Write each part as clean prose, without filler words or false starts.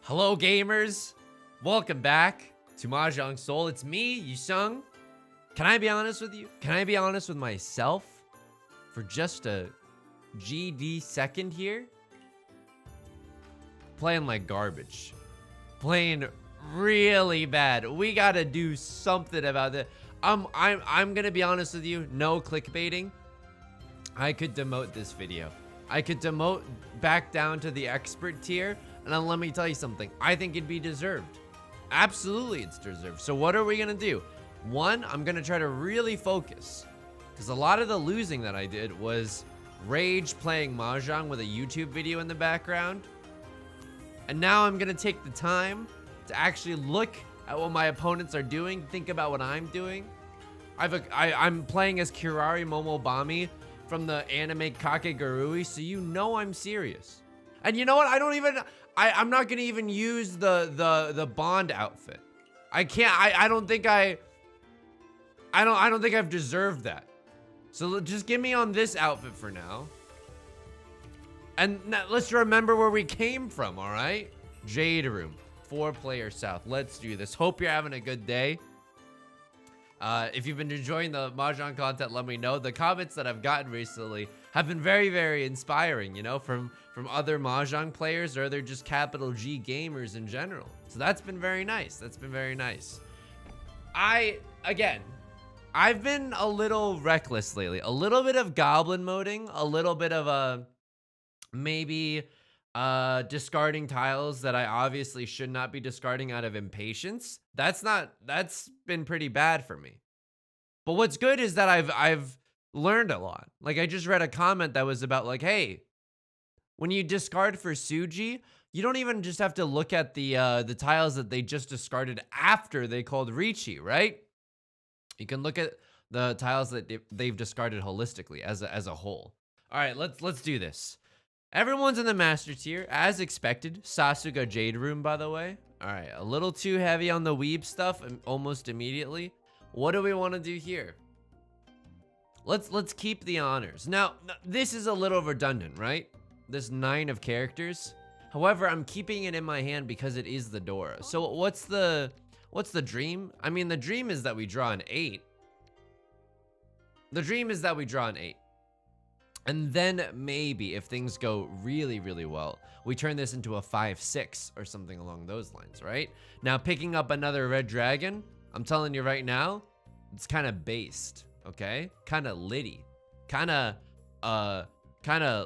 Hello gamers, welcome back to Mahjong Soul. It's me, Yusong. Can I be honest with you? Can I be honest with myself for just a GD second here? Playing like garbage. Playing really bad. We gotta do something about that. I'm gonna be honest with you, no clickbaiting. I could demote this video. I could demote back down to the expert tier. And then let me tell you something. I think it'd be deserved. Absolutely, it's deserved. So what are we gonna do? One, I'm gonna try to really focus, because a lot of the losing that I did was rage playing Mahjong with a YouTube video in the background. And now I'm gonna take the time to actually look at what my opponents are doing, think about what I'm doing. I'm playing as Kirari Momobami from the anime Kakegurui, so you know I'm serious. And you know what? I'm not gonna even use the Bond outfit. I can't. I don't think I've deserved that. So just get me on this outfit for now. And now let's remember where we came from. All right, Jade Room, 4-player South. Let's do this. Hope you're having a good day. If you've been enjoying the Mahjong content, let me know. The comments that I've gotten recently have been very, very inspiring, you know, from other Mahjong players or other just capital G gamers in general. So that's been very nice. That's been very nice. I've been a little reckless lately. A little bit of goblin moding, a little bit of maybe discarding tiles that I obviously should not be discarding out of impatience. That's been pretty bad for me. But what's good is that I've learned a lot. Like, I just read a comment that was about like, hey, when you discard for Suji, you don't even just have to look at the tiles that they just discarded after they called Riichi, right? You can look at the tiles that they've discarded holistically as a whole. All right, let's do this. Everyone's in the master tier, as expected. Sasuga Jade Room, by the way. All right, a little too heavy on the weeb stuff almost immediately. What do we want to do here? Let's keep the honors. Now, this is a little redundant, right? This 9 of characters. However, I'm keeping it in my hand because it is the Dora. So what's the dream? I mean, the dream is that we draw an 8. The dream is that we draw an 8. And then maybe if things go really, really well, we turn this into a 5-6 or something along those lines, right? Now, picking up another red dragon, I'm telling you right now, it's kind of based, okay? Kind of litty. Kind of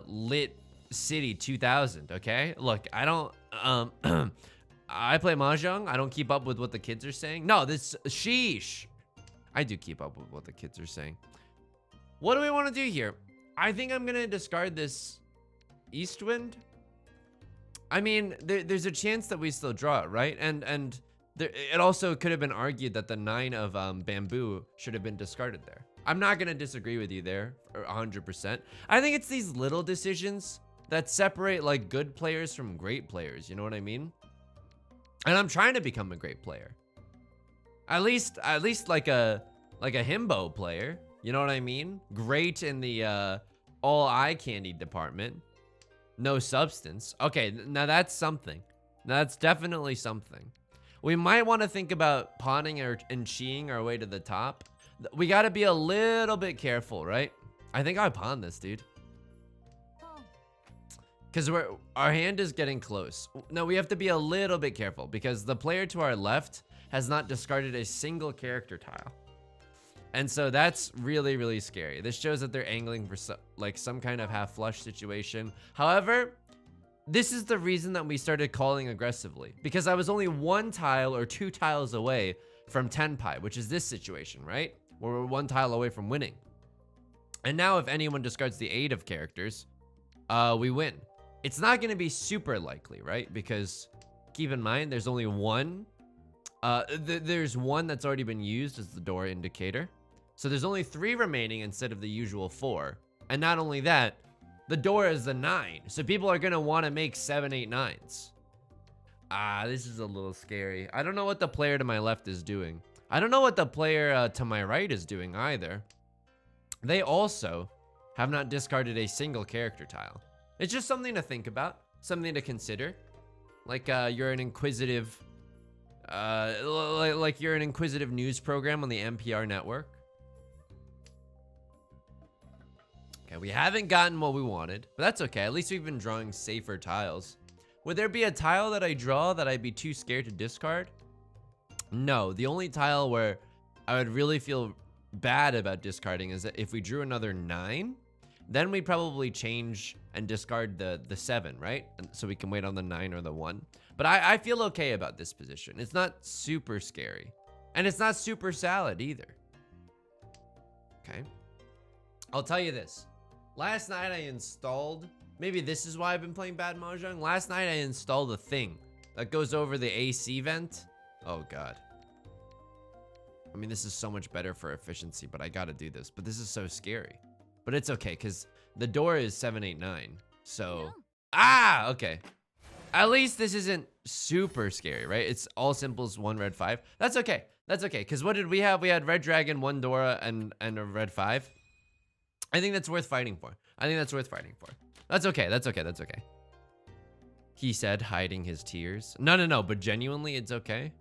lit city 2000, okay? Look, I don't, I play Mahjong. I don't keep up with what the kids are saying. No, sheesh. I do keep up with what the kids are saying. What do we want to do here? I think I'm gonna discard this Eastwind. I mean, there's a chance that we still draw it, right? And it also could have been argued that the 9 of bamboo should have been discarded there. I'm not gonna disagree with you there 100%. I think it's these little decisions that separate like good players from great players. You know what I mean? And I'm trying to become a great player. At least like a himbo player. You know what I mean? Great in the all eye candy department. No substance. Okay, now that's something. Now that's definitely something. We might want to think about pawning and cheating our way to the top. We got to be a little bit careful, right? I think I pawned this, dude. Because our hand is getting close. No, we have to be a little bit careful because the player to our left has not discarded a single character tile. And so that's really, really scary. This shows that they're angling for some kind of half flush situation. However, this is the reason that we started calling aggressively, because I was only 1 tile or 2 tiles away from Tenpai, which is this situation, right? Where we're 1 tile away from winning. And now if anyone discards the 8 of characters, we win. It's not going to be super likely, right? Because keep in mind, there's only 1. There's 1 that's already been used as the door indicator. So there's only 3 remaining instead of the usual 4. And not only that, the door is the 9. So people are going to want to make 7, 8, 9s. This is a little scary. I don't know what the player to my left is doing. I don't know what the player to my right is doing either. They also have not discarded a single character tile. It's just something to think about, something to consider. Like you're an inquisitive, like you're an inquisitive news program on the NPR network. Okay, we haven't gotten what we wanted, but that's okay. At least we've been drawing safer tiles. Would there be a tile that I draw that I'd be too scared to discard? No, the only tile where I would really feel bad about discarding is that if we drew another 9, then we'd probably change and discard the 7, right? And so we can wait on the 9 or the 1. But I feel okay about this position. It's not super scary. And it's not super salad either. Okay. I'll tell you this. Last night I installed, maybe this is why I've been playing bad Mahjong. Last night I installed a thing that goes over the AC vent. Oh God. I mean, this is so much better for efficiency, but I gotta do this. But this is so scary. But it's okay, because the door is 789. So, okay. At least this isn't super scary, right? It's all simples, 1 red 5. That's okay. That's okay, because what did we have? We had red dragon, 1 Dora, and a red 5. I think that's worth fighting for. I think that's worth fighting for. That's okay. That's okay. That's okay. He said, hiding his tears. No, but genuinely, it's okay.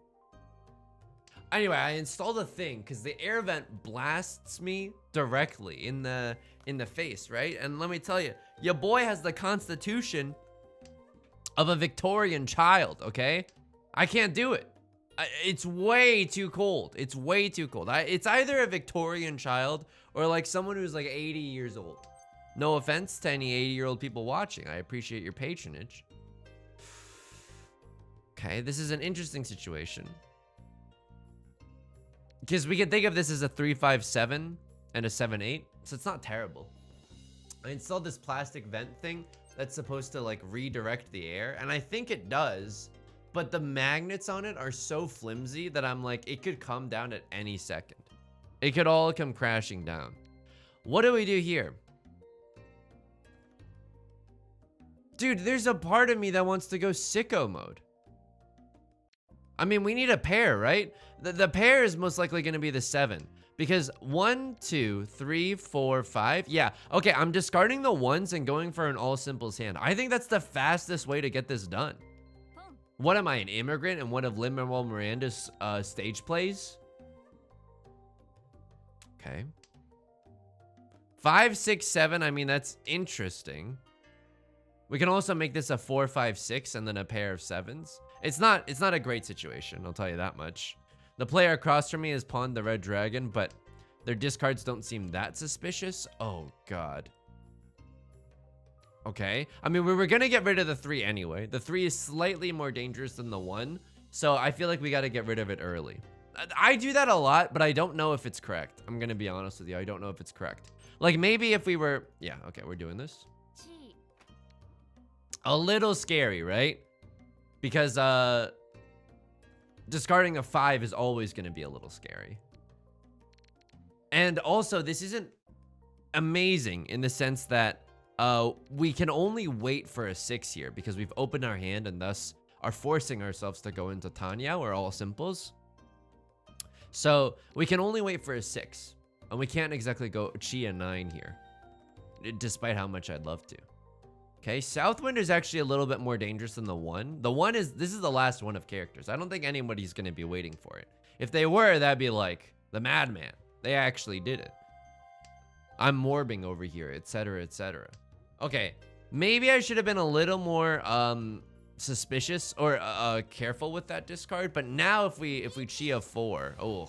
Anyway, I installed a thing because the air vent blasts me directly in the face, right? And let me tell you, your boy has the constitution of a Victorian child, okay? I can't do it. It's way too cold. It's way too cold. It's either a Victorian child or like someone who's like 80 years old. No offense to any 80-year-old people watching. I appreciate your patronage. Okay, this is an interesting situation. Because we can think of this as a 357 and a 78, so it's not terrible. I installed this plastic vent thing that's supposed to like redirect the air, and I think it does, but the magnets on it are so flimsy that I'm like, it could come down at any second. It could all come crashing down. What do we do here? Dude, there's a part of me that wants to go sicko mode. I mean, we need a pair, right? The pair is most likely going to be the 7 because 1, 2, 3, 4, 5. Yeah. Okay. I'm discarding the 1s and going for an all simples hand. I think that's the fastest way to get this done. What am I, an immigrant in one of Lin-Manuel Miranda's stage plays? Okay. 5, 6, 7. I mean, that's interesting. We can also make this a 4, 5, 6 and then a pair of 7s. It's not a great situation, I'll tell you that much. The player across from me has pawned the red dragon, but their discards don't seem that suspicious. Oh God. Okay. I mean, we were gonna get rid of the 3 anyway. The 3 is slightly more dangerous than the 1, so I feel like we gotta get rid of it early. I do that a lot, but I don't know if it's correct. I'm gonna be honest with you, I don't know if it's correct. Like maybe if we were, yeah, okay, we're doing this. A little scary, right? Because discarding a 5 is always going to be a little scary. And also, this isn't amazing in the sense that we can only wait for a 6 here because we've opened our hand and thus are forcing ourselves to go into Tanya or all simples. So we can only wait for a 6 and we can't exactly go chi a 9 here, despite how much I'd love to. Okay, Southwind is actually a little bit more dangerous than the 1. The 1 is, this is the last one of characters. I don't think anybody's going to be waiting for it. If they were, that'd be like the madman. They actually did it. I'm morbing over here, etc., etc. Okay, maybe I should have been a little more suspicious or careful with that discard. But now if we chi a 4, oh.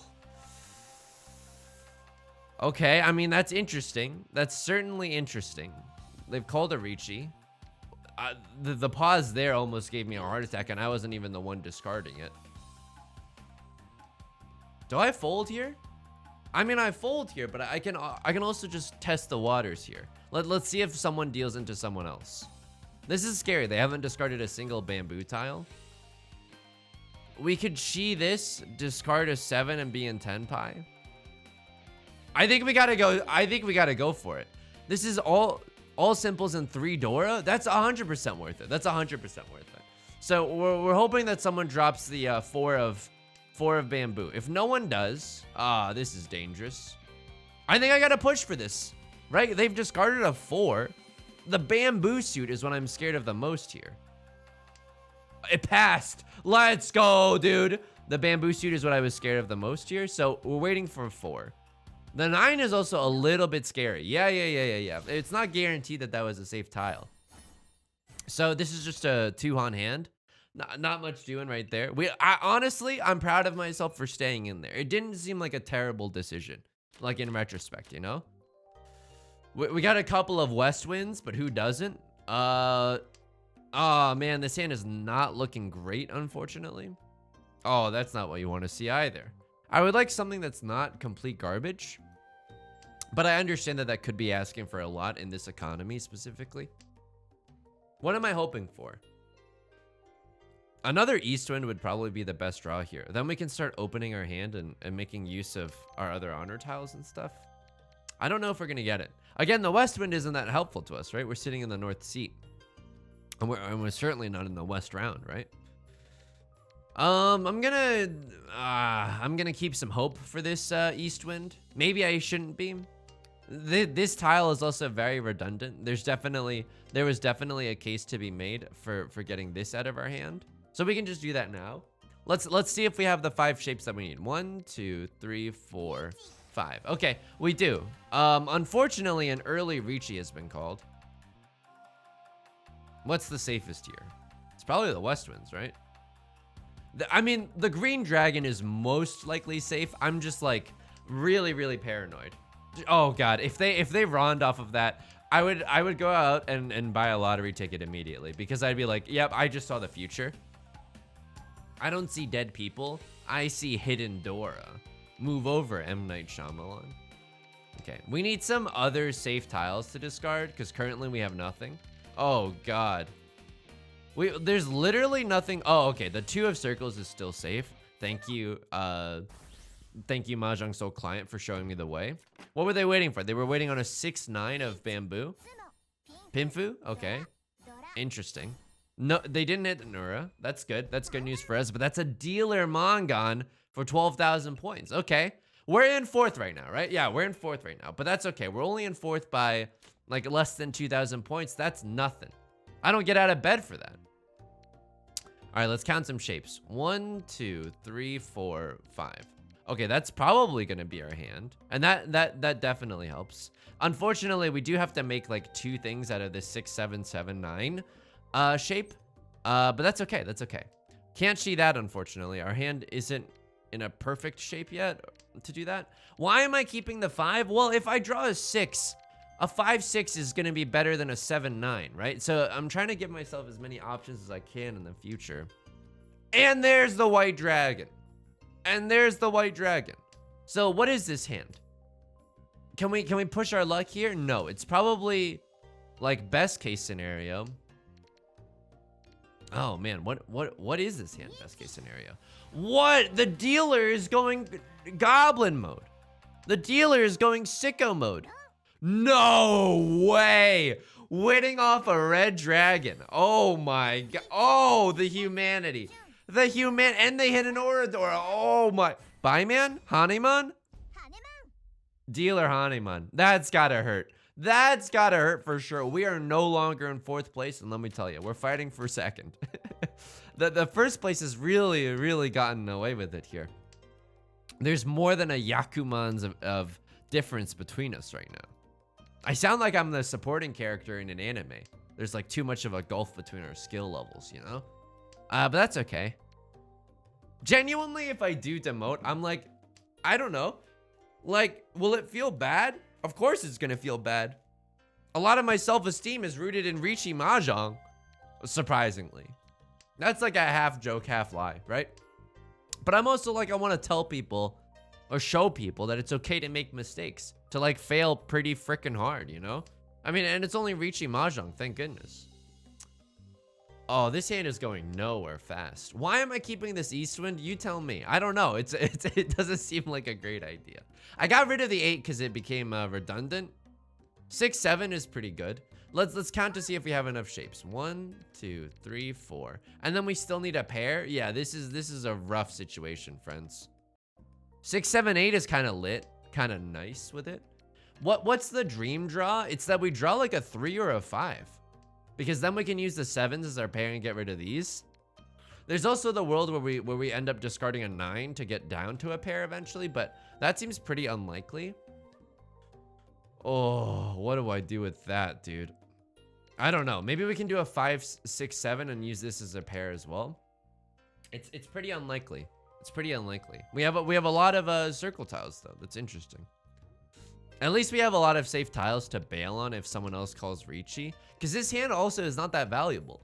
Okay, I mean, that's interesting. That's certainly interesting. They've called a Riichi. The pause there almost gave me a heart attack, and I wasn't even the one discarding it. Do I fold here? I mean, I fold here, but I can also just test the waters here. Let's see if someone deals into someone else. This is scary. They haven't discarded a single bamboo tile. We could chi this, discard a 7, and be in 10 pi. I think we gotta go. I think we gotta go for it. This is all simples and 3 Dora. That's 100% worth it. That's 100% worth it. So we're hoping that someone drops the 4 of bamboo. If no one does, this is dangerous. I think I gotta push for this, right? They've discarded a 4. The bamboo suit is what I'm scared of the most here. It passed. Let's go, dude. The bamboo suit is what I was scared of the most here. So we're waiting for 4. The 9 is also a little bit scary. Yeah. It's not guaranteed that that was a safe tile. So this is just a 2 on hand. Not much doing right there. Honestly, I'm proud of myself for staying in there. It didn't seem like a terrible decision, like in retrospect, you know? We got a couple of west winds, but who doesn't? Oh man, this hand is not looking great, unfortunately. Oh, that's not what you want to see either. I would like something that's not complete garbage, but I understand that that could be asking for a lot in this economy specifically. What am I hoping for? Another east wind would probably be the best draw here. Then we can start opening our hand and making use of our other honor tiles and stuff. I don't know if we're gonna get it. Again, the west wind isn't that helpful to us, right? We're sitting in the north seat. And we're certainly not in the west round, right? I'm gonna keep some hope for this east wind. Maybe I shouldn't be. This tile is also very redundant. There was definitely a case to be made for getting this out of our hand. So we can just do that now. Let's see if we have the 5 shapes that we need. 1, 2, 3, 4, 5. Okay, we do. Unfortunately, an early Riichi has been called. What's the safest here? It's probably the west winds, right? I mean, the green dragon is most likely safe. I'm just like really paranoid. Oh god, if they rond off of that, I would go out and buy a lottery ticket immediately, because I'd be like, yep, I just saw the future. I don't see dead people. I see hidden Dora. Move over, M. Night Shyamalan. Okay, we need some other safe tiles to discard, because currently we have nothing. Oh god. There's literally nothing. Oh, okay, the 2 of circles is still safe. Thank you, Mahjong Soul client, for showing me the way. What were they waiting for? They were waiting on a 6-9 of bamboo. Pinfu? Okay. Interesting. No, they didn't hit the Nura. That's good. That's good news for us. But that's a dealer Mongon for 12,000 points. Okay. We're in 4th right now, right? Yeah, we're in 4th right now. But that's okay. We're only in 4th by like less than 2,000 points. That's nothing. I don't get out of bed for that. All right, let's count some shapes. 1, 2, 3, 4, 5. Okay, that's probably gonna be our hand. And that definitely helps. Unfortunately, we do have to make like 2 things out of this 6, 7, 7, 9 shape. But that's okay, that's okay. Can't see that, unfortunately. Our hand isn't in a perfect shape yet to do that. Why am I keeping the 5? Well, if I draw a 6, a 5-6 is gonna be better than a 7-9, right? So I'm trying to give myself as many options as I can in the future. And there's the white dragon. And there's the white dragon. So what is this hand? Can we push our luck here? No, it's probably like best case scenario. Oh man, what is this hand best case scenario? What? The dealer is going goblin mode. The dealer is going sicko mode. No way. Winning off a red dragon. Oh my god. Oh, the humanity. And they hit an Oradora. Oh my. Buyman? Haneman? Dealer Haneman. That's gotta hurt. That's gotta hurt for sure. We are no longer in 4th place, and let me tell you, we're fighting for 2nd. the 1st place has really gotten away with it here. There's more than a Yakuman's of difference between us right now. I sound like I'm the supporting character in an anime. There's like too much of a gulf between our skill levels, you know? But that's okay. Genuinely, if I do demote, I'm like, I don't know. Like, will it feel bad? Of course it's gonna feel bad. A lot of my self-esteem is rooted in Riichi Mahjong, surprisingly. That's like a half joke, half lie, right? But I'm also like, I wanna tell people or show people that it's okay to make mistakes, to like fail pretty freaking hard, you know? I mean, and it's only Riichi Mahjong, thank goodness. Oh, this hand is going nowhere fast. Why am I keeping this Eastwind? You tell me. I don't know. It doesn't seem like a great idea. I got rid of the 8 because it became redundant. 6, 7 is pretty good. Let's count to see if we have enough shapes. 1, 2, 3, 4, and then we still need a pair. Yeah, this is a rough situation, friends. 6, 7, 8 is kind of lit, kind of nice with it. What's the dream draw? It's that we draw like a 3 or a 5. Because then we can use the 7s as our pair and get rid of these. There's also the world where we end up discarding a 9 to get down to a pair eventually, but that seems pretty unlikely. Oh, what do I do with that, dude? I don't know. Maybe we can do a 5, 6, 7 and use this as a pair as well. It's pretty unlikely. It's pretty unlikely. We have a lot of circle tiles though. That's interesting. At least we have a lot of safe tiles to bail on if someone else calls Riichi, because this hand also is not that valuable.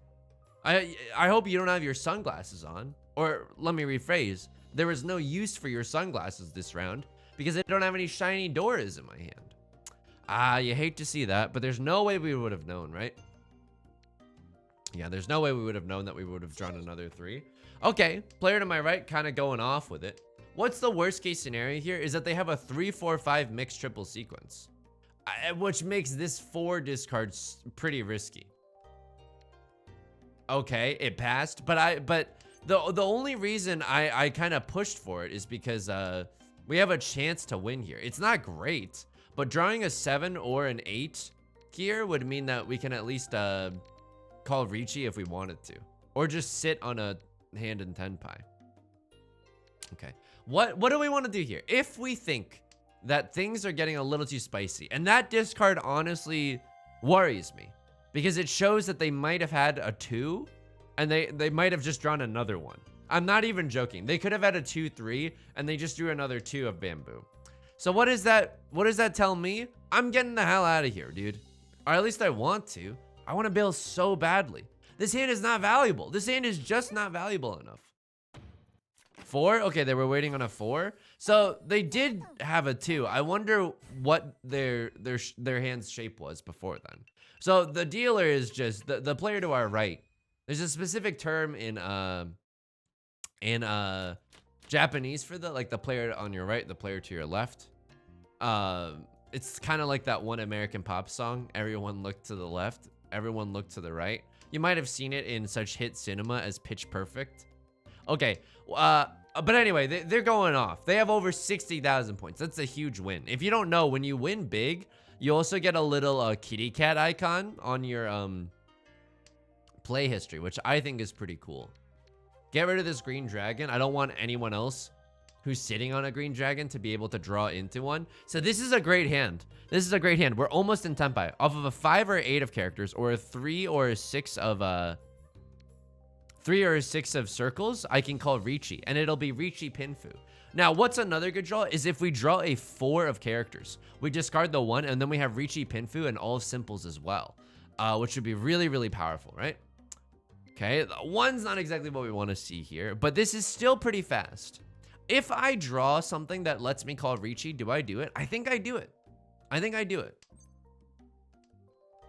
I hope you don't have your sunglasses on, or let me rephrase. There was no use for your sunglasses this round because I don't have any shiny doors in my hand. You hate to see that, but there's no way we would have known, right? Yeah, there's no way we would have known that we would have drawn another 3. Okay, player to my right kind of going off with it. What's the worst case scenario here is that they have a 3, 4, 5 mixed triple sequence, which makes this 4 discards pretty risky. Okay, it passed, but the only reason I kind of pushed for it is because we have a chance to win here. It's not great, but drawing a 7 or an 8 here would mean that we can at least call Riichi if we wanted to, or just sit on a hand in tenpai. Okay, what do we want to do here? If we think that things are getting a little too spicy, and that discard honestly worries me because it shows that they might have had a 2 and they might have just drawn another one. I'm not even joking. They could have had a 2, 3 and they just drew another 2 of bamboo. So what does that tell me? I'm getting the hell out of here, dude. Or at least I want to. I want to bail so badly. This hand is not valuable. This hand is just not valuable enough. 4? Okay, they were waiting on a 4. So they did have a 2. I wonder what their hand's shape was before then. So the dealer is just the player to our right. There's a specific term in Japanese for the player on your right, the player to your left. It's kind of like that one American pop song, everyone look to the left, everyone look to the right. You might have seen it in such hit cinema as Pitch Perfect. Okay, but anyway, they're going off. They have over 60,000 points. That's a huge win. If you don't know, when you win big, you also get a little kitty cat icon on your play history, which I think is pretty cool. Get rid of this green dragon. I don't want anyone else who's sitting on a green dragon to be able to draw into one. So this is a great hand. This is a great hand. We're almost in tenpai. Off of a 5 or 8 of characters, or a 3 or a 6 of 3 or 6 of circles, I can call Riichi, and it'll be Riichi Pinfu. Now, what's another good draw is if we draw a 4 of characters. We discard the 1, and then we have Riichi Pinfu and all of simples as well, which would be really, really powerful, right? Okay, the 1's not exactly what we want to see here, but this is still pretty fast. If I draw something that lets me call Riichi, do I do it? I think I do it. I think I do it.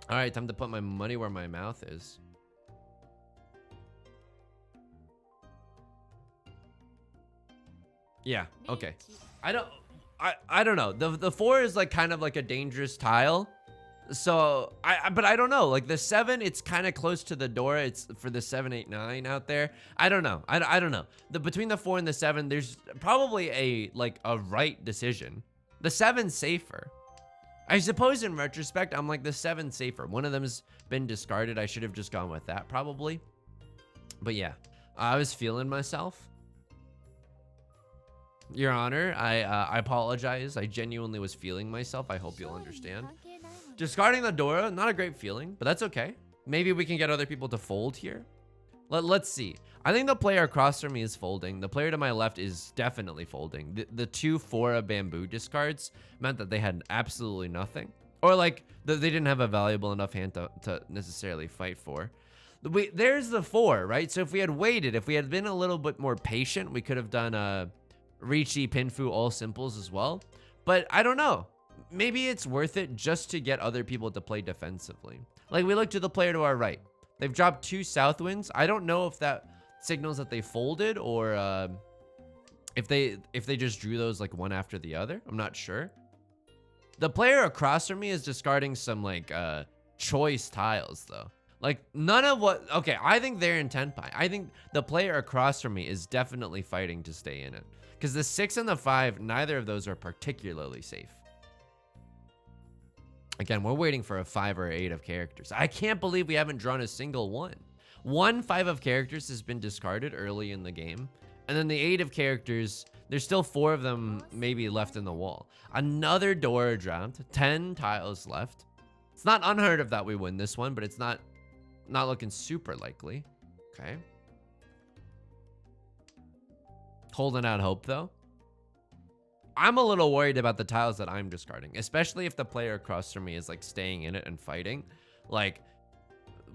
All right, time to put my money where my mouth is. Yeah, okay. I don't know. The 4 is like kind of like a dangerous tile. So but I don't know, like the 7, it's kind of close to the door. It's for the 7, 8, 9 out there. I don't know. I don't know. Between the 4 and the 7, there's probably a right decision. The 7's safer. I suppose in retrospect, I'm like the 7's safer. One of them's been discarded. I should have just gone with that probably. But yeah, I was feeling myself. Your Honor, I apologize. I genuinely was feeling myself. I hope you'll understand. Discarding the Dora, not a great feeling, but that's okay. Maybe we can get other people to fold here. Let's see. I think the player across from me is folding. The player to my left is definitely folding. The 2 4 bamboo discards meant that they had absolutely nothing. Or like, they didn't have a valuable enough hand to necessarily fight for. There's the 4, right? So if we had waited, if we had been a little bit more patient, we could have done Riichi, Pinfu, all simples as well. But I don't know. Maybe it's worth it just to get other people to play defensively. Like we look to the player to our right. They've dropped 2 south winds. I don't know if that signals that they folded or if they just drew those like one after the other. I'm not sure. The player across from me is discarding some like choice tiles though. Like none of what, okay, I think they're in tenpai. I think the player across from me is definitely fighting to stay in it. Because the 6 and the 5, neither of those are particularly safe. Again, we're waiting for a 5 or 8 of characters. I can't believe we haven't drawn a single one. One 5 of characters has been discarded early in the game. And then the 8 of characters, there's still 4 of them maybe left in the wall. Another door dropped, 10 tiles left. It's not unheard of that we win this one, but it's not looking super likely. Okay. Holding out hope though. I'm a little worried about the tiles that I'm discarding, especially if the player across from me is like staying in it and fighting. Like,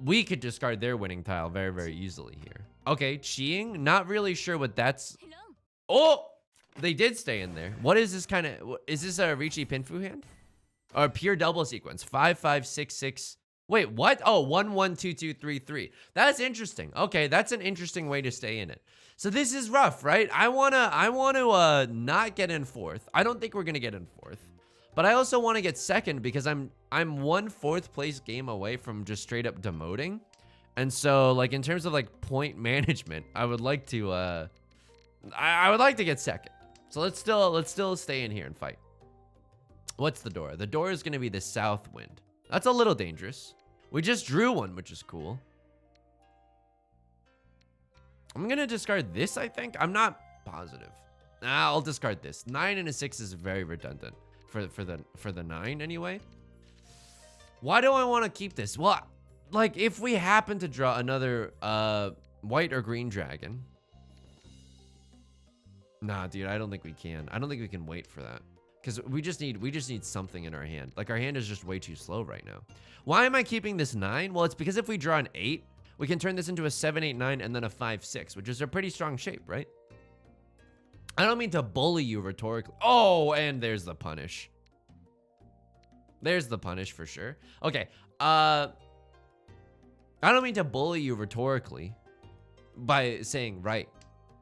we could discard their winning tile very, very easily here. Okay, Chiing, not really sure what that's. Oh, they did stay in there. What is this kind of, is this a Riichi Pinfu hand? Or pure double sequence, 5, 5, 6, 6. Wait, what? Oh, 1, 1, 2, 2, 3, 3. That's interesting. Okay, that's an interesting way to stay in it. So this is rough, right? I wanna not get in 4th. I don't think we're gonna get in 4th, but I also want to get 2nd because I'm 1 4th place game away from just straight up demoting. And so, like, in terms of like point management, I would like to I would like to get 2nd. So let's still stay in here and fight. What's the door? The door is gonna be the south wind. That's a little dangerous. We just drew one, which is cool. I'm gonna discard this, I think. I'm not positive. Nah, I'll discard this. 9 and a 6 is very redundant for the 9 anyway. Why do I want to keep this? Well, like if we happen to draw another white or green dragon. Nah, dude, I don't think we can. I don't think we can wait for that. Because we just need something in our hand. Like our hand is just way too slow right now. Why am I keeping this 9? Well, it's because if we draw an 8, we can turn this into a 7, 8, 9, and then a 5, 6, which is a pretty strong shape, right? I don't mean to bully you rhetorically. Oh, and there's the punish. There's the punish for sure. Okay, I don't mean to bully you rhetorically by saying right.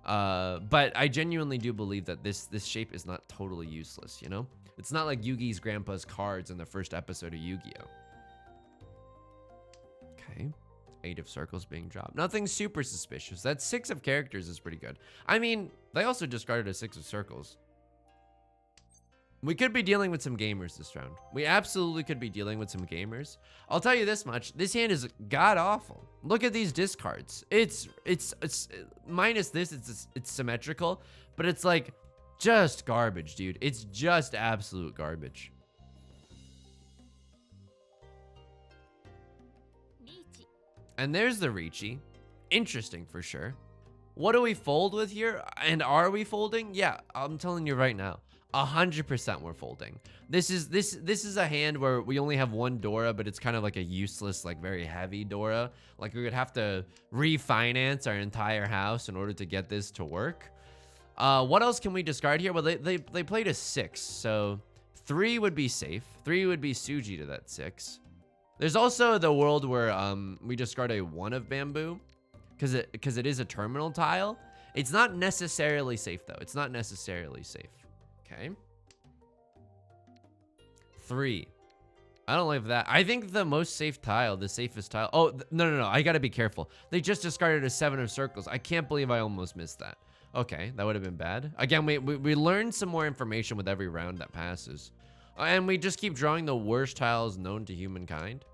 But I genuinely do believe that this shape is not totally useless, you know? It's not like Yugi's grandpa's cards in the first episode of Yu-Gi-Oh! Okay. 8 of circles being dropped. Nothing super suspicious. That 6 of characters is pretty good. I mean, they also discarded a 6 of circles. We could be dealing with some gamers this round. We absolutely could be dealing with some gamers. I'll tell you this much. This hand is god-awful. Look at these discards. It's minus this, it's symmetrical, but it's like just garbage, dude. It's just absolute garbage. And there's the Riichi. Interesting for sure. What do we fold with here? And are we folding? Yeah, I'm telling you right now. 100% we're folding. This is a hand where we only have one Dora, but it's kind of like a useless, like very heavy Dora. Like we would have to refinance our entire house in order to get this to work. What else can we discard here? Well, they played a 6, so 3 would be safe. 3 would be Suji to that 6. There's also the world where we discard a 1 of bamboo because it is a terminal tile. It's not necessarily safe though. It's not necessarily safe. Okay. 3. I don't like that. I think the most safe tile, the safest tile. Oh, no. I gotta be careful. They just discarded a 7 of circles. I can't believe I almost missed that. Okay, that would have been bad. Again, we learned some more information with every round that passes. And we just keep drawing the worst tiles known to humankind.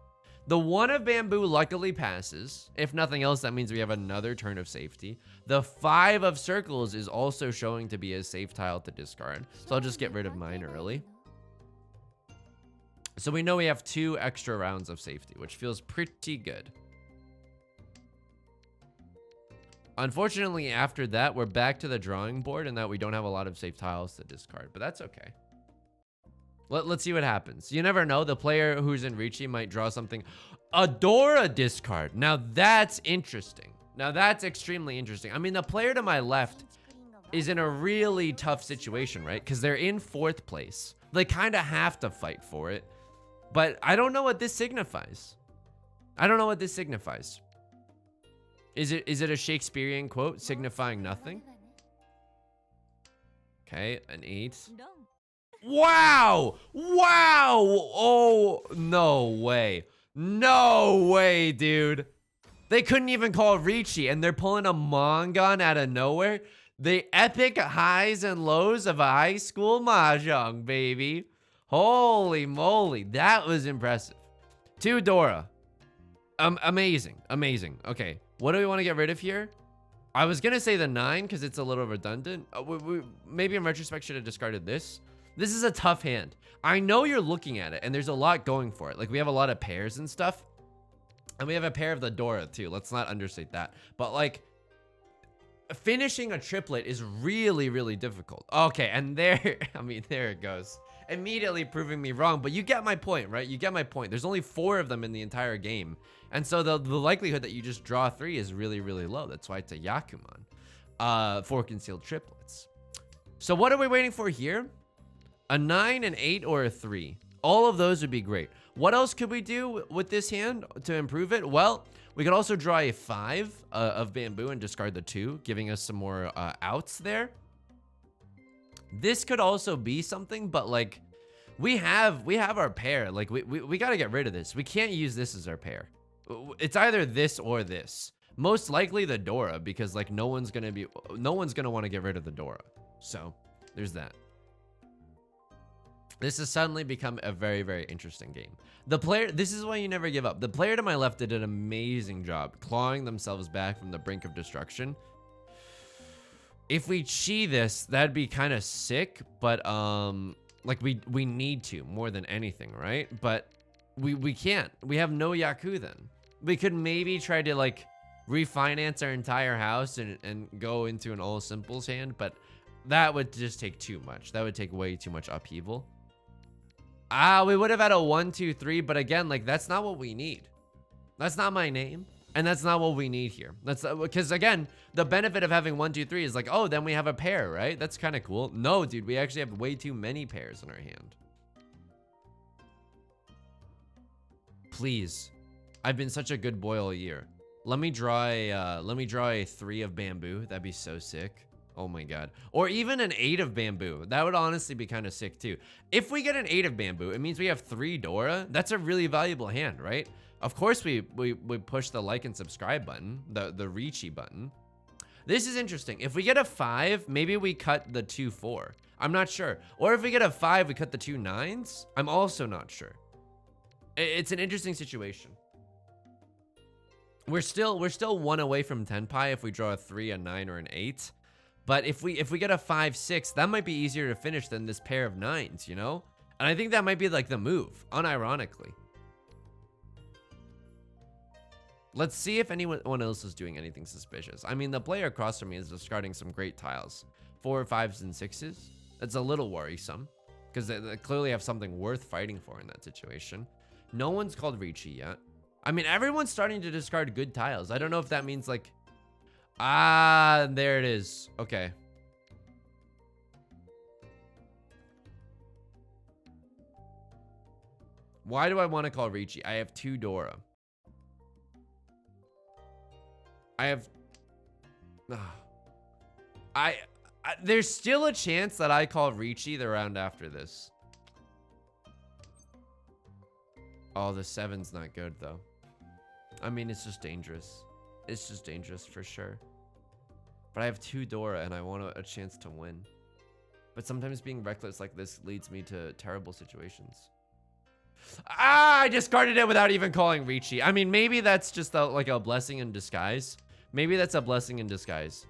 The 1 of bamboo luckily passes. If nothing else, that means we have another turn of safety. The 5 of circles is also showing to be a safe tile to discard. So I'll just get rid of mine early. So we know we have 2 extra rounds of safety, which feels pretty good. Unfortunately, after that, we're back to the drawing board and that we don't have a lot of safe tiles to discard, but that's okay. Let's see what happens. You never know. The player who's in Riichi might draw something. A Dora discard. Now that's interesting. Now that's extremely interesting. I mean, the player to my left is in a really tough situation, right? Because they're in 4th place. They kind of have to fight for it. But I don't know what this signifies. I don't know what this signifies. Is it a Shakespearean quote signifying nothing? Okay, an 8. Wow! Wow! Oh, no way. No way, dude. They couldn't even call Riichi, and they're pulling a Mongon out of nowhere. The epic highs and lows of a high school Mahjong, baby. Holy moly, that was impressive. 2 Dora. Amazing, amazing. Okay, What do we want to get rid of here? I was gonna say the 9 because it's a little redundant. Maybe in retrospect should have discarded this. This is a tough hand. I know you're looking at it and there's a lot going for it. Like we have a lot of pairs and stuff. And we have a pair of the Dora too. Let's not understate that. But like finishing a triplet is really, really difficult. Okay, and there, I mean, there it goes. Immediately proving me wrong, but you get my point, right? You get my point. There's only 4 of them in the entire game. And so the likelihood that you just draw 3 is really, really low. That's why it's a Yakuman. 4 concealed triplets. So what are we waiting for here? A 9, an 8, or a 3. All of those would be great. What else could we do with this hand to improve it? Well, we could also draw a 5 of bamboo and discard the 2, giving us some more outs there. This could also be something, but like we have our pair. Like we got to get rid of this. We can't use this as our pair. It's either this or this. Most likely the Dora, because like no one's gonna want to get rid of the Dora. So there's that. This has suddenly become a very, very interesting game. This is why you never give up. The player to my left did an amazing job clawing themselves back from the brink of destruction. If we chi this, that'd be kind of sick, but like we need to more than anything, right? But we can't. We have no Yaku then. We could maybe try to like refinance our entire house and go into an all simples hand, but that would just take too much. That would take way too much upheaval. We would have had a 1, 2, 3, but again, like that's not what we need. That's not my name. And that's not what we need here. That's because again, the benefit of having 1, 2, 3 is like, oh, then we have a pair, right? That's kind of cool. No, dude, we actually have way too many pairs in our hand. Please, I've been such a good boy all year. Let me draw a 3 of bamboo. That'd be so sick. Oh my god. Or even an 8 of bamboo. That would honestly be kind of sick too. If we get an 8 of bamboo, it means we have 3 Dora. That's a really valuable hand, right? Of course we push the like and subscribe button, the Riichi button. This is interesting. If we get a 5, maybe we cut the 2, 4. I'm not sure. Or if we get a 5, we cut the 2 9s. I'm also not sure. It's an interesting situation. We're still 1 away from Tenpai if we draw a 3, a 9, or an 8. But if we get a 5, 6, that might be easier to finish than this pair of 9s, you know? And I think that might be like the move, unironically. Let's see if anyone else is doing anything suspicious. I mean, the player across from me is discarding some great tiles. 4, 5s, and 6s. That's a little worrisome, because they clearly have something worth fighting for in that situation. No one's called Riichi yet. I mean, everyone's starting to discard good tiles. I don't know if that means like... Ah, there it is. Okay. Why do I want to call Riichi? I have 2 Dora. I have... there's still a chance that I call Riichi the round after this. Oh, the 7's not good, though. I mean, it's just dangerous. It's just dangerous for sure. But I have 2 Dora, and I want a chance to win. But sometimes being reckless like this leads me to terrible situations. Ah, I discarded it without even calling Riichi. I mean, maybe that's just like a blessing in disguise. Maybe that's a blessing in disguise.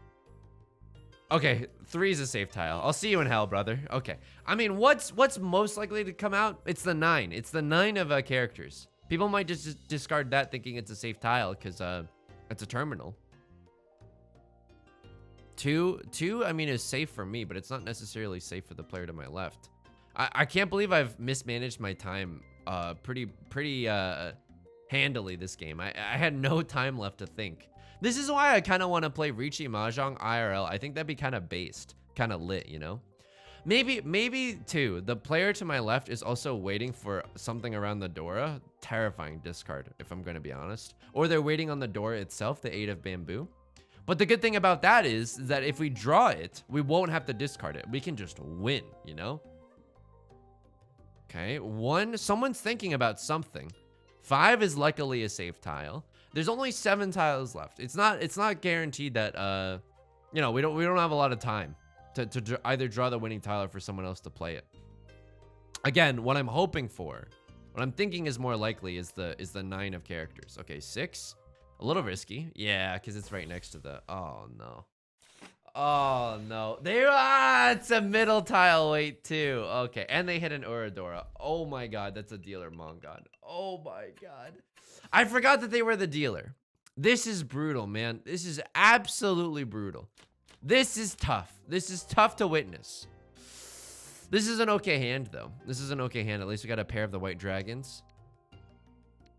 Okay, 3 is a safe tile. I'll see you in hell, brother. Okay. I mean, what's most likely to come out? It's the 9. It's the 9 of characters. People might just discard that thinking it's a safe tile because it's a terminal. 2, I mean, is safe for me, but it's not necessarily safe for the player to my left. I can't believe I've mismanaged my time pretty handily this game. I had no time left to think. This is why I kind of want to play Riichi Mahjong IRL. I think that'd be kind of based, kind of lit, you know? Maybe too, the player to my left is also waiting for something around the Dora. Terrifying discard, if I'm going to be honest. Or they're waiting on the Dora itself, the 8 of bamboo. But the good thing about that is that if we draw it, we won't have to discard it. We can just win, you know? Okay, 1, someone's thinking about something. 5 is luckily a safe tile. There's only 7 tiles left. It's not guaranteed that you know, we don't have a lot of time to either draw the winning tile or for someone else to play it. Again, what I'm hoping for, what I'm thinking is more likely is the 9 of characters. Okay, 6, A little risky. Yeah, because it's right next to the... Oh, no. Oh, no. It's a middle tile weight, too. Okay, and they hit an Uradora. Oh, my God. That's a dealer Mongon. Oh, my God. I forgot that they were the dealer. This is brutal, man. This is absolutely brutal. This is tough. This is tough to witness. This is an okay hand, though. This is an okay hand. At least we got a pair of the white dragons.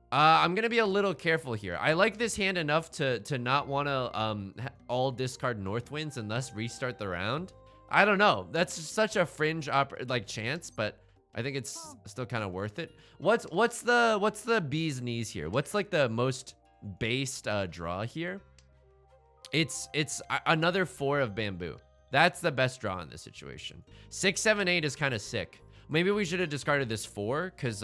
I'm gonna be a little careful here. I like this hand enough to not want to all discard Northwinds and thus restart the round. I don't know. That's such a fringe chance, but I think it's still kind of worth it. What's the bee's knees here? What's like the most based draw here? It's another 4 of bamboo. That's the best draw in this situation. 6, 7, 8 is kind of sick. Maybe we should have discarded this 4 because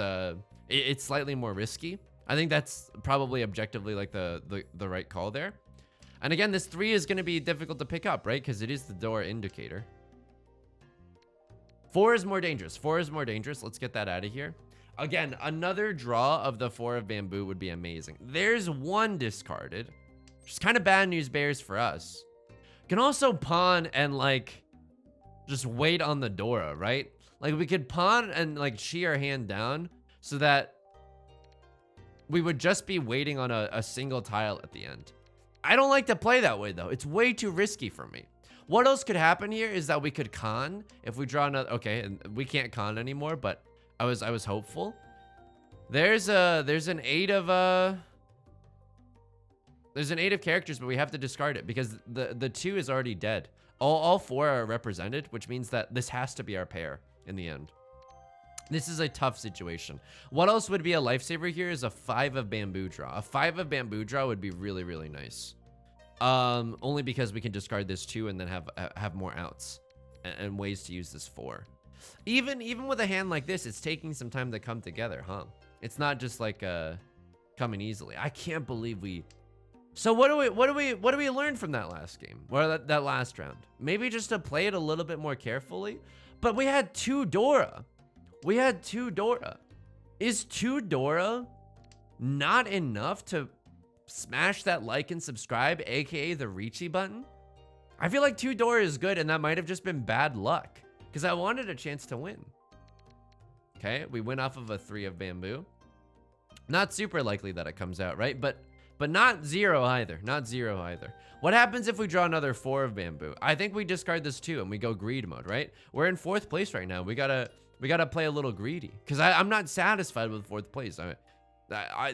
it's slightly more risky. I think that's probably objectively like the right call there. And again, this 3 is going to be difficult to pick up, right? Because it is the door indicator. 4 is more dangerous. 4 is more dangerous. Let's get that out of here. Again, another draw of the 4 of bamboo would be amazing. There's 1 discarded, which is kind of bad news bears for us. Can also pawn and like just wait on the Dora, right? Like we could pawn and like chi our hand down so that we would just be waiting on a single tile at the end. I don't like to play that way though. It's way too risky for me. What else could happen here is that we could con if we draw another. Okay, and we can't con anymore, but I was hopeful. There's an 8 of there's an 8 of characters, but we have to discard it because the 2 is already dead. All 4 are represented, which means that this has to be our pair in the end. This is a tough situation. What else would be a lifesaver here is a 5 of bamboo draw. A 5 of bamboo draw would be really, really nice. Only because we can discard this 2 and then have more outs and ways to use this 4. Even with a hand like this, it's taking some time to come together, huh? It's not just like coming easily. I can't believe we... So what do we learn from that last game or that last round? Maybe just to play it a little bit more carefully. But we had 2 Dora. We had 2 Dora. Is 2 Dora not enough to smash that like and subscribe, aka the Riichi button? I feel like 2 Dora is good, and that might have just been bad luck because I wanted a chance to win. Okay, we went off of a 3 of bamboo. Not super likely that it comes out, right? But not 0 either. Not 0 either. What happens if we draw another 4 of bamboo? I think we discard this 2 and we go greed mode, right? We're in 4th place right now. We gotta play a little greedy because I'm not satisfied with 4th place. I'm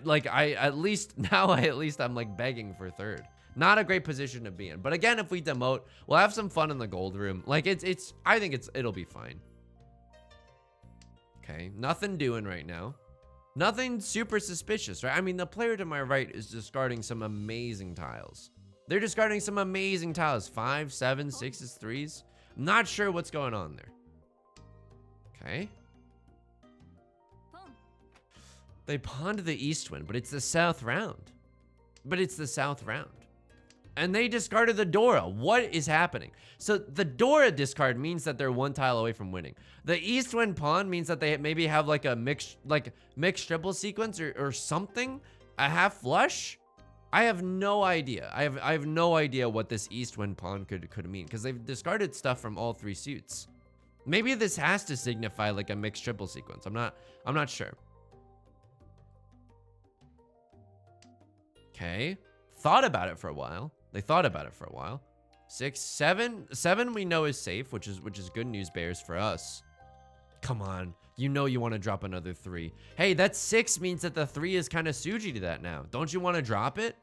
like begging for 3rd. Not a great position to be in. But again, if we demote, we'll have some fun in the gold room. Like I think it'll be fine. Okay, nothing doing right now. Nothing super suspicious, right? I mean, the player to my right is discarding some amazing tiles. They're discarding some amazing tiles. 5, 7, 6s, 3s. I'm not sure what's going on there. Okay. They pawned the east wind, but it's the south round. And they discarded the Dora. What is happening? So the Dora discard means that they're 1 tile away from winning. The east wind pawn means that they maybe have like a mixed triple sequence or something. A half flush. I have no idea. I have no idea what this east wind pawn could mean because they've discarded stuff from all 3 suits. Maybe this has to signify like a mixed triple sequence. I'm not sure. Okay. Thought about it for a while. They thought about it for a while. 6, 7 we know is safe, which is good news bears for us. Come on. You want to drop another 3. Hey, that 6 means that the 3 is kind of Suji to that now. Don't you want to drop it?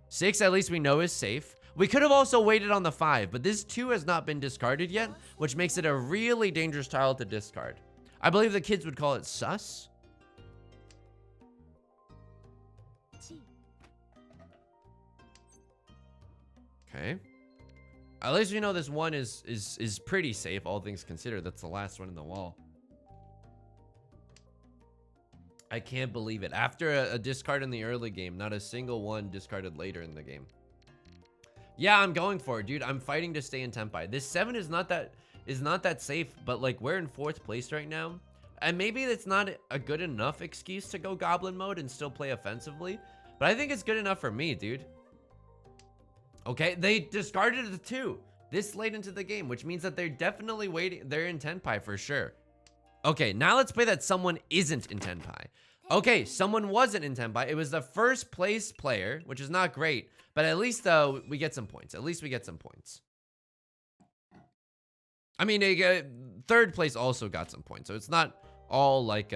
6 at least we know is safe. We could have also waited on the 5, but this 2 has not been discarded yet, which makes it a really dangerous tile to discard. I believe the kids would call it sus. Okay. At least we know this 1 is pretty safe, all things considered. That's the last one in the wall. I can't believe it. After a discard in the early game, not a single 1 discarded later in the game. Yeah, I'm going for it, dude. I'm fighting to stay in Tenpai. This 7 is not that safe, but like we're in 4th place right now. And maybe it's not a good enough excuse to go goblin mode and still play offensively. but I think it's good enough for me, dude. Okay, they discarded the 2 this late into the game, which means that they're definitely waiting. They're in Tenpai for sure. Okay, now let's play that someone isn't in Tenpai. Okay, someone wasn't in Tenpai. It was the first place player, which is not great, but at least we get some points. At least we get some points. I mean, third place also got some points, so it's not all like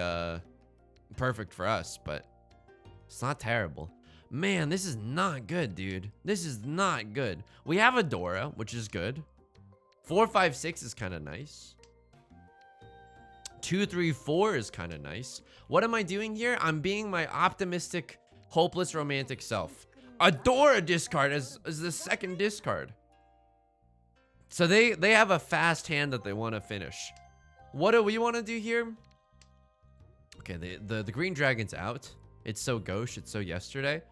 perfect for us, but it's not terrible. Man, this is not good, dude. This is not good. We have a Dora, which is good. 4, 5, 6 is kind of nice. 2, 3, 4 is kind of nice. What am I doing here? I'm being my optimistic, hopeless, romantic self. A Dora discard is the second discard. So they have a fast hand that they want to finish. What do we want to do here? Okay, the green dragon's out. It's so gauche. It's so yesterday.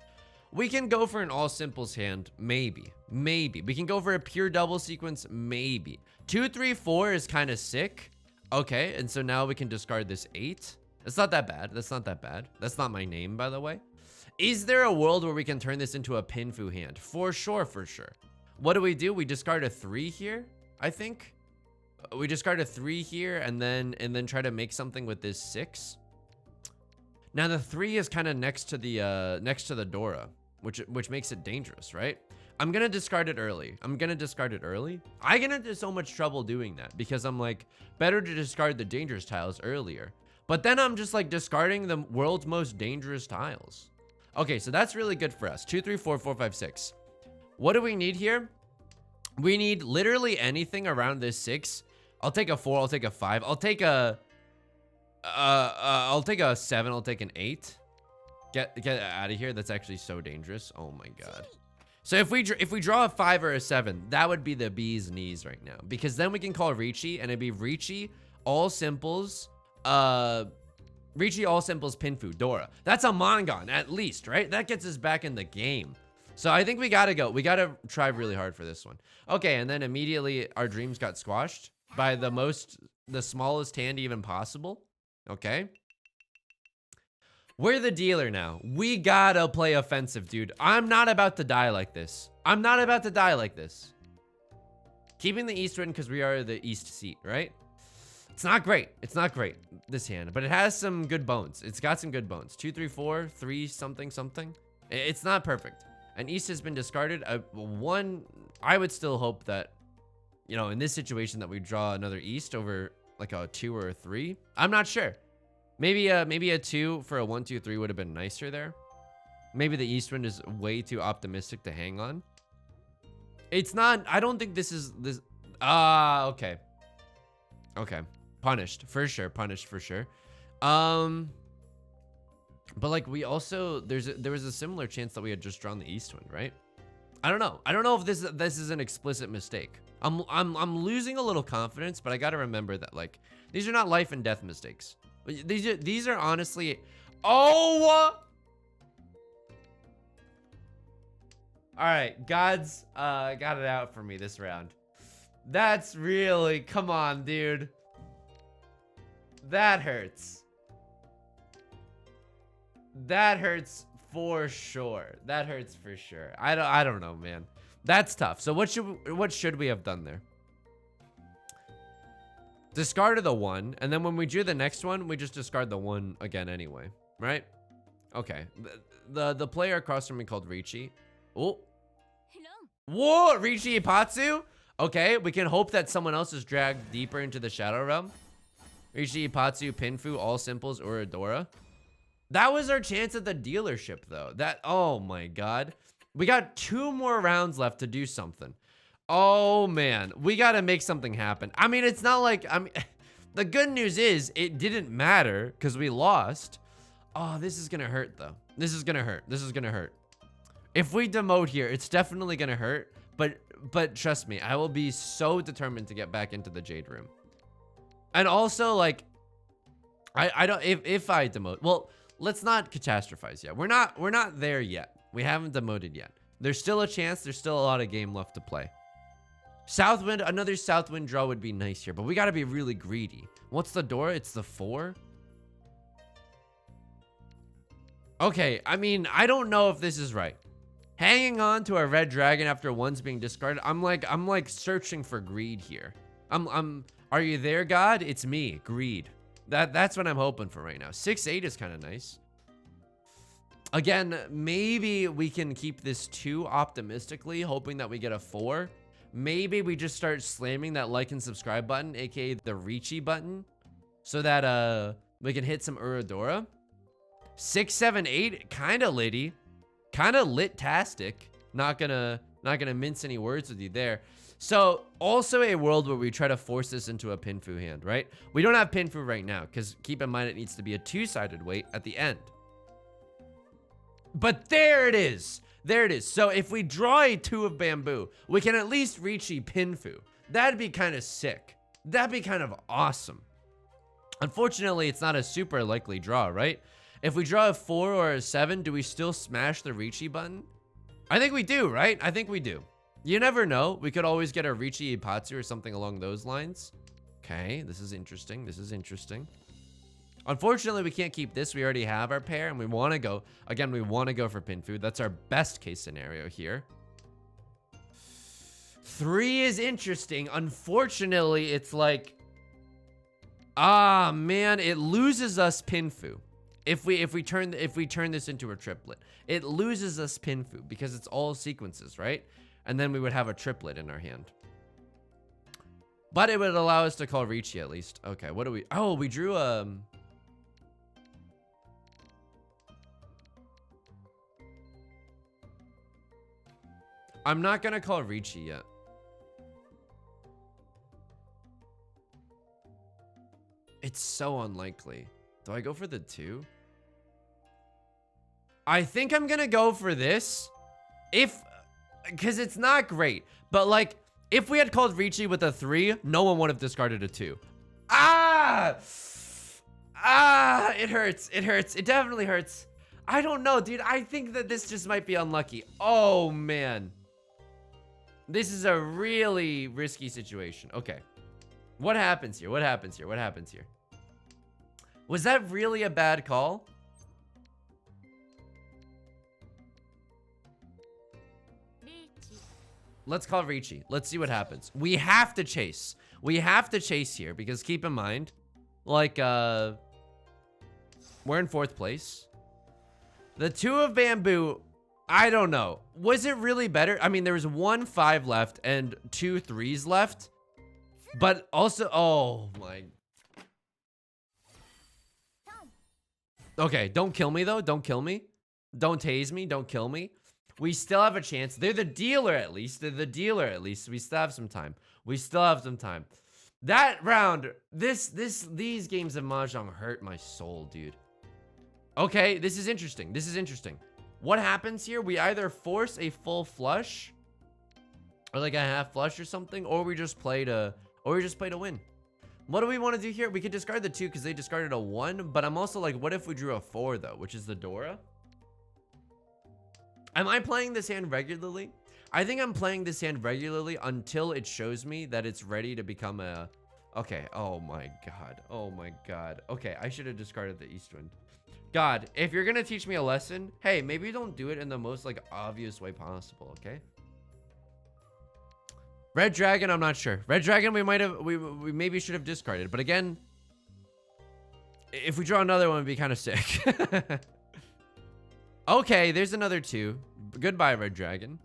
We can go for an all simples hand. Maybe. Maybe. We can go for a pure double sequence. Maybe. 2, 3, 4 is kind of sick. Okay, and so now we can discard this 8. It's not that bad. That's not that bad. That's not my name, by the way. Is there a world where we can turn this into a pinfu hand? For sure, for sure. What do? We discard a 3 here, I think. We discard a 3 here and then try to make something with this 6. Now the 3 is kind of next to the Dora, which makes it dangerous, right? I'm gonna discard it early. I get into so much trouble doing that because I'm like, better to discard the dangerous tiles earlier. But then I'm just like discarding the world's most dangerous tiles. Okay, so that's really good for us. 2, 3, 4, 4, 5, 6. What do we need here? We need literally anything around this 6. I'll take a 4. I'll take a 5. I'll take a 7. I'll take an 8. Get out of here. That's actually so dangerous. Oh my god. So if we draw a 5 or a 7, that would be the bee's knees right now, because then we can call Riichi and it'd be Riichi all simples pinfu Dora. That's a Mangon at least, right? That gets us back in the game. So I think we gotta go. We gotta try really hard for this one. Okay, and then immediately our dreams got squashed by the smallest hand even possible. Okay. We're the dealer now. We gotta play offensive, dude. I'm not about to die like this. Keeping the east wind because we are the east seat, right? It's not great. This hand, but it has some good bones. It's got some good bones. 2, 3, 4, 3, something, something. It's not perfect. And east has been discarded. I would still hope that, you know, in this situation that we draw another east over like a 2 or a 3. I'm not sure. Maybe a 2 for a 1, 2, 3 would have been nicer there. Maybe the east wind is way too optimistic to hang on. It's not. I don't think this is this. Okay. Okay. Punished for sure. But like we also there was a similar chance that we had just drawn the east wind, right? I don't know if this is an explicit mistake. I'm losing a little confidence, but I got to remember that like these are not life and death mistakes. These are honestly. Oh. All right, God's got it out for me this round. That's really, come on, dude. That hurts. That hurts for sure. That hurts for sure. I don't know, man. That's tough. So what should we have done there? Discarded the 1, and then when we drew the next one, we just discard the 1 again anyway, right? Okay. The player across from me called Riichi. Oh. Whoa, Riichi Ipatsu? Okay, we can hope that someone else is dragged deeper into the Shadow Realm. Riichi Ipatsu, Pinfu, all simples, or Adora. That was our chance at the dealership, though. Oh my god. We got 2 more rounds left to do something. Oh man, we gotta make something happen. I mean, it's not like, the good news is it didn't matter because we lost. Oh, this is gonna hurt though. This is gonna hurt. If we demote here, it's definitely gonna hurt, but trust me, I will be so determined to get back into the Jade Room. And also like, I don't, if I demote, well, let's not catastrophize yet. We're not there yet. We haven't demoted yet. There's still a chance. There's still a lot of game left to play. Southwind, another Southwind draw would be nice here, but we got to be really greedy. What's the door? It's the 4. Okay, I mean, I don't know if this is right. Hanging on to a red dragon after one's being discarded. I'm like searching for greed here. Are you there, God? It's me, greed. That's what I'm hoping for right now. 6-8 is kind of nice. Again, maybe we can keep this 2 optimistically, hoping that we get a 4. Maybe we just start slamming that like and subscribe button, aka the Riichi button, so that we can hit some Uradora. 6, 7, 8, kind of litty. Kind of lit-tastic. Not gonna mince any words with you there. So, also a world where we try to force this into a Pinfu hand, right? We don't have Pinfu right now, because keep in mind it needs to be a 2-sided weight at the end. But there it is. There it is. So, if we draw a 2 of bamboo, we can at least reach a Pinfu. That'd be kind of sick. That'd be kind of awesome. Unfortunately, it's not a super likely draw, right? If we draw a 4 or a 7, do we still smash the Riichi button? I think we do, right? I think we do. You never know. We could always get a Riichi Ipatsu or something along those lines. Okay, this is interesting. This is interesting. Unfortunately, we can't keep this. We already have our pair, and we want to go. Again, we want to go for Pinfu. That's our best case scenario here. 3 is interesting. Unfortunately, it's like... Ah, man, it loses us Pinfu. If we turn this into a triplet, it loses us Pinfu because it's all sequences, right? And then we would have a triplet in our hand. But it would allow us to call Riichi at least. Okay, what do we... Oh, we drew I'm not gonna call Riichi yet. It's so unlikely. Do I go for the 2? I think I'm gonna go for this. Because it's not great. But like, if we had called Riichi with a 3, no one would have discarded a 2. Ah! Ah, it hurts. It hurts. It definitely hurts. I don't know, dude. I think that this just might be unlucky. Oh, man. This is a really risky situation. Okay. What happens here? What happens here? What happens here? Was that really a bad call? Let's call Riichi. Let's see what happens. We have to chase. We have to chase here because keep in mind, like, we're in 4th place. The 2 of bamboo, I don't know. Was it really better? I mean, there was 1 5 left and 2 3s left. But also, oh my. Okay, don't kill me though. Don't kill me. Don't tase me. Don't kill me. We still have a chance. They're the dealer at least. They're the dealer at least. We still have some time. We still have some time. That round, these games of Mahjong hurt my soul, dude. Okay, this is interesting. This is interesting. What happens here? We either force a full flush or like a half flush or something, or we just play to win. What do we want to do here? We could discard the 2 because they discarded a 1, but I'm also like, what if we drew a 4 though, which is the Dora? Am I playing this hand regularly? I think I'm playing this hand regularly until it shows me that it's ready to become a... Okay, oh my god. Oh my god. Okay, I should have discarded the East Wind. God, if you're gonna teach me a lesson, hey, maybe don't do it in the most like obvious way possible, okay? Red Dragon, I'm not sure. Red Dragon, we maybe should have discarded. But again, if we draw another one, it'd be kind of sick. Okay, there's another 2. Goodbye, Red Dragon.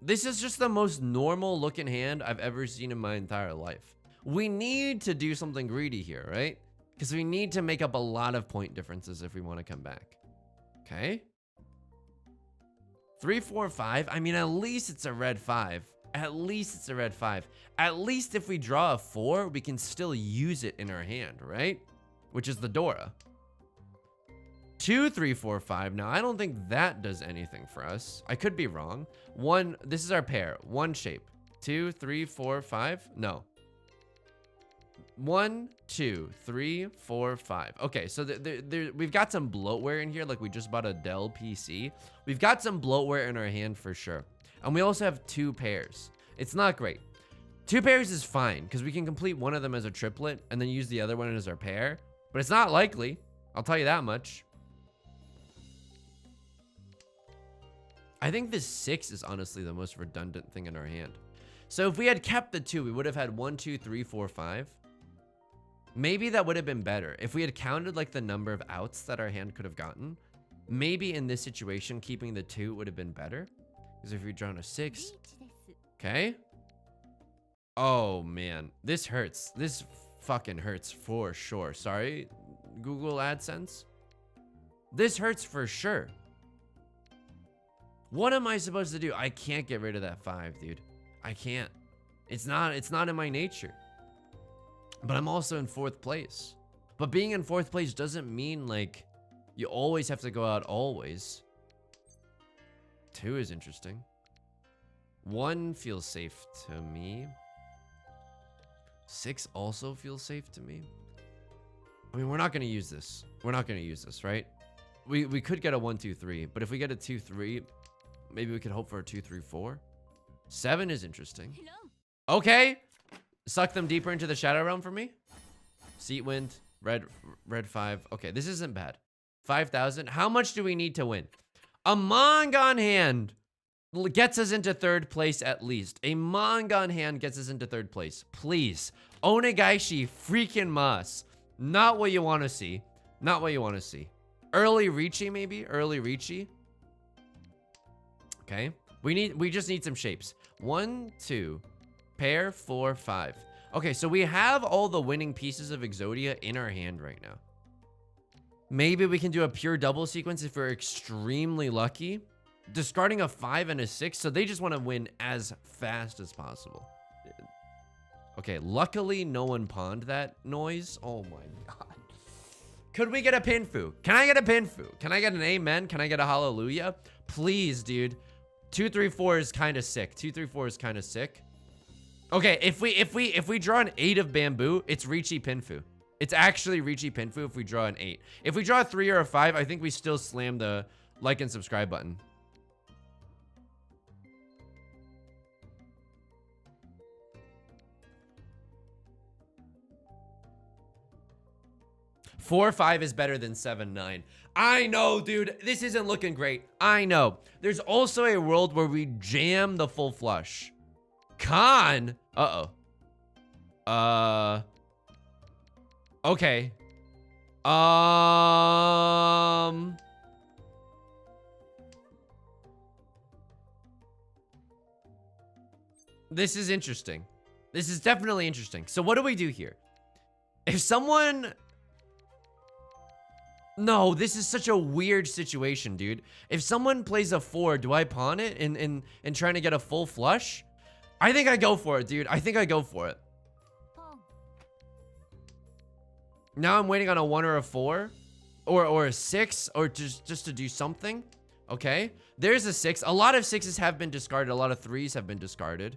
This is just the most normal looking hand I've ever seen in my entire life. We need to do something greedy here, right? Because we need to make up a lot of point differences if we want to come back. Okay. 3, 4, 5. I mean, at least it's a red 5. At least it's a red 5. At least if we draw a 4, we can still use it in our hand, right? Which is the Dora. 2, 3, 4, 5. Now, I don't think that does anything for us. I could be wrong. 1, this is our pair. 1 shape. 2, 3, 4, 5. No. 1, 2, 3, 4, 5. Okay, so we've got some bloatware in here. Like we just bought a Dell PC. We've got some bloatware in our hand for sure. And we also have 2 pairs. It's not great. 2 pairs is fine because we can complete one of them as a triplet and then use the other one as our pair. But it's not likely. I'll tell you that much. I think this 6 is honestly the most redundant thing in our hand. So if we had kept the 2, we would have had 1, 2, 3, 4, 5. Maybe that would have been better. If we had counted like the number of outs that our hand could have gotten, maybe in this situation, keeping the 2 would have been better. Because if we drawn a 6, okay. Oh man, this hurts. This fucking hurts for sure. Sorry, Google AdSense. This hurts for sure. What am I supposed to do? I can't get rid of that 5, dude. I can't. It's not in my nature. But I'm also in 4th place. But being in 4th place doesn't mean like you always have to go out always. 2 is interesting. 1 feels safe to me. 6 also feels safe to me. I mean, we're not going to use this. We're not going to use this, right? We could get a 1, 2, 3, but if we get a 2, 3, maybe we could hope for a 2, 3, 4. 7 is interesting. Okay. Suck them deeper into the shadow realm for me. Seat wind, red 5. Okay, this isn't bad. 5,000. How much do we need to win? A Mangon hand gets us into 3rd place at least. A Mangon hand gets us into 3rd place. Please. Onegaishi freaking mas. Not what you want to see. Not what you want to see. Early Riichi maybe? Early Riichi. Okay. We just need some shapes. 1, 2, pair, 4, 5. Okay, so we have all the winning pieces of Exodia in our hand right now. Maybe we can do a pure double sequence if we're extremely lucky. Discarding a 5 and a 6, so they just want to win as fast as possible. Okay, luckily no one pawned that noise. Oh my god. Could we get a Pinfu? Can I get a Pinfu? Can I get an amen? Can I get a hallelujah? Please, dude. 2, 3, 4 is kind of sick. 2, 3, 4 is kind of sick. Okay, if we draw an 8 of bamboo, it's Riichi Pinfu. It's actually Riichi Pinfu if we draw an 8. If we draw a 3 or a 5, I think we still slam the like and subscribe button. Four, 5 is better than 7, 9. I know, dude. This isn't looking great. I know. There's also a world where we jam the full flush. Con. Okay. This is interesting. This is definitely interesting. So what do we do here? If someone... No, this is such a weird situation, dude. If someone plays a 4, do I pawn it in trying to get a full flush? I think I go for it, dude. I think I go for it. Now I'm waiting on a 1 or a 4 or a 6 or just to do something. Okay, there's a 6. A lot of 6s have been discarded. A lot of 3s have been discarded.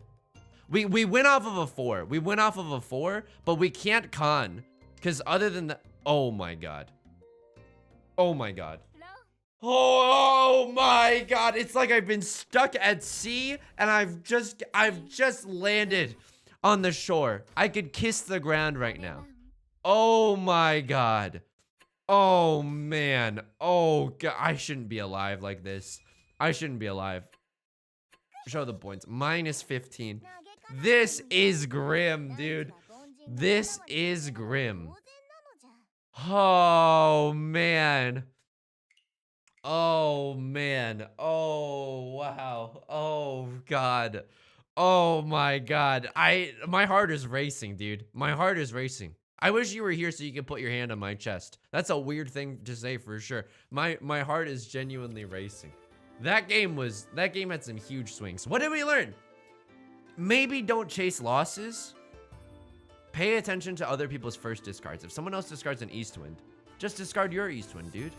We went off of a 4. We went off of a 4, but we can't con because other than that, oh my god. Oh my god. Oh my god. It's like I've been stuck at sea and I've just landed on the shore. I could kiss the ground right now. Oh my god. Oh man. Oh god. I shouldn't be alive like this. I shouldn't be alive. Show the points. Minus 15. This is grim, dude. This is grim. Oh man. Oh man. Oh wow. Oh god. Oh my god. My heart is racing, dude. My heart is racing. I wish you were here so you could put your hand on my chest. That's a weird thing to say for sure. My heart is genuinely racing. That game had some huge swings. What did we learn? Maybe don't chase losses. Pay attention to other people's first discards. If someone else discards an Eastwind, just discard your Eastwind, dude.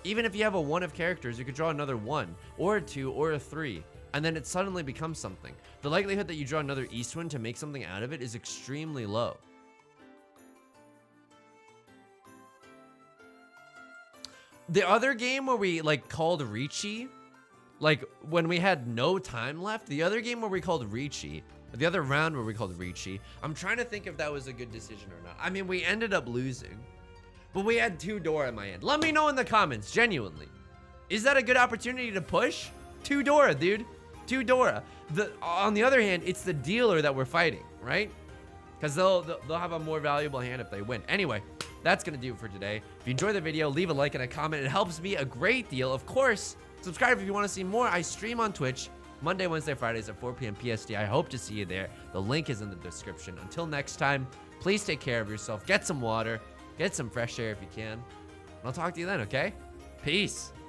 Even if you have a 1 of characters, you could draw another 1 or a 2 or a 3, and then it suddenly becomes something. The likelihood that you draw another Eastwind to make something out of it is extremely low. The other game where we like called Riichi, like when we had no time left, the other game where we called Riichi, the other round where we called Riichi, I'm trying to think if that was a good decision or not. I mean, we ended up losing, but we had 2 door in my hand. Let me know in the comments, genuinely. Is that a good opportunity to push? 2 Dora, dude. 2 Dora. On the other hand, it's the dealer that we're fighting, right? Because they'll have a more valuable hand if they win. Anyway, that's going to do it for today. If you enjoyed the video, leave a like and a comment. It helps me a great deal. Of course, subscribe if you want to see more. I stream on Twitch Monday, Wednesday, Fridays at 4 p.m. PST. I hope to see you there. The link is in the description. Until next time, please take care of yourself. Get some water. Get some fresh air if you can. And I'll talk to you then, okay? Peace.